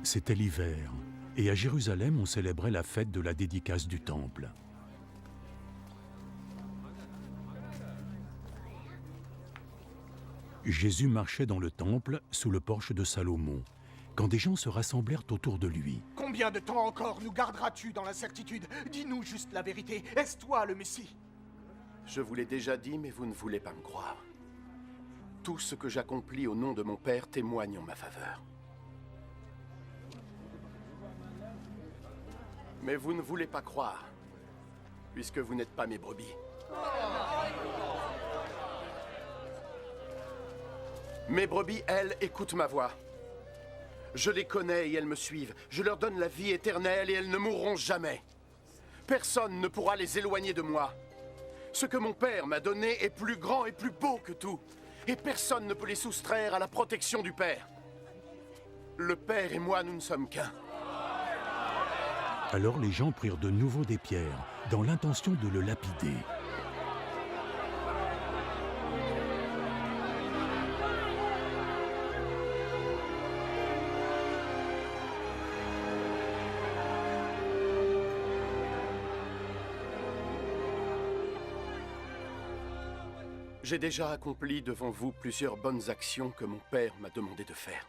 C'était l'hiver, et à Jérusalem, on célébrait la fête de la dédicace du temple. Jésus marchait dans le temple, sous le porche de Salomon, quand des gens se rassemblèrent autour de lui. Combien de temps encore nous garderas-tu dans l'incertitude? Dis-nous juste la vérité, est-ce toi le Messie? Je vous l'ai déjà dit, mais vous ne voulez pas me croire. Tout ce que j'accomplis au nom de mon Père témoigne en ma faveur. Mais vous ne voulez pas croire, puisque vous n'êtes pas mes brebis. Mes brebis, elles, écoutent ma voix. Je les connais et elles me suivent. Je leur donne la vie éternelle et elles ne mourront jamais. Personne ne pourra les éloigner de moi. Ce que mon Père m'a donné est plus grand et plus beau que tout. Et personne ne peut les soustraire à la protection du Père. Le Père et moi, nous ne sommes qu'un. Alors les gens prirent de nouveau des pierres, dans l'intention de le lapider. J'ai déjà accompli devant vous plusieurs bonnes actions que mon Père m'a demandé de faire.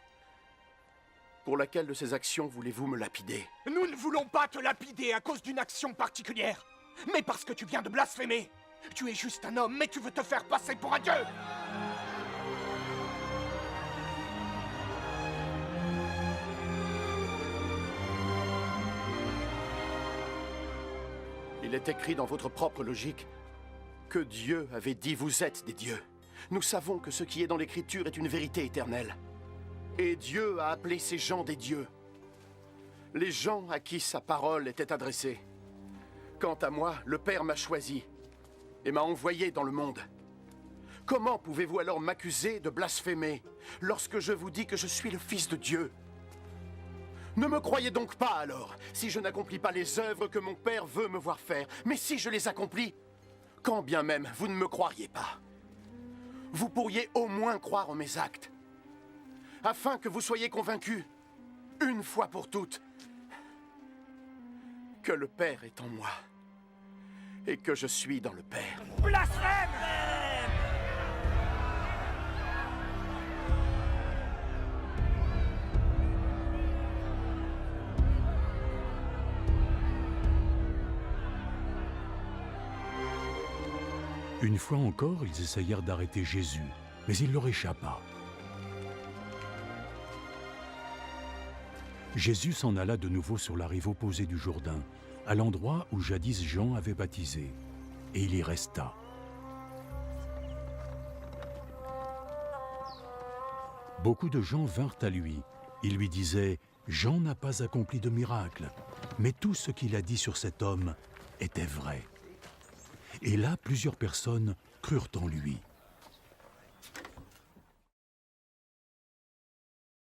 Pour laquelle de ces actions voulez-vous me lapider? Nous ne voulons pas te lapider à cause d'une action particulière, mais parce que tu viens de blasphémer. Tu es juste un homme, mais tu veux te faire passer pour un dieu. Il est écrit dans votre propre logique que Dieu avait dit « Vous êtes des dieux ». Nous savons que ce qui est dans l'Écriture est une vérité éternelle. Et Dieu a appelé ces gens des dieux. Les gens à qui sa parole était adressée. Quant à moi, le Père m'a choisi et m'a envoyé dans le monde. Comment pouvez-vous alors m'accuser de blasphémer lorsque je vous dis que je suis le Fils de Dieu? Ne me croyez donc pas alors, si je n'accomplis pas les œuvres que mon Père veut me voir faire. Mais si je les accomplis, quand bien même vous ne me croiriez pas, vous pourriez au moins croire en mes actes, afin que vous soyez convaincus, une fois pour toutes, que le Père est en moi et que je suis dans le Père. Blasphème! Une fois encore, ils essayèrent d'arrêter Jésus, mais il leur échappa. Jésus s'en alla de nouveau sur la rive opposée du Jourdain, à l'endroit où jadis Jean avait baptisé, et il y resta. Beaucoup de gens vinrent à lui. Ils lui disaient « Jean n'a pas accompli de miracle, mais tout ce qu'il a dit sur cet homme était vrai. » Et là, plusieurs personnes crurent en lui.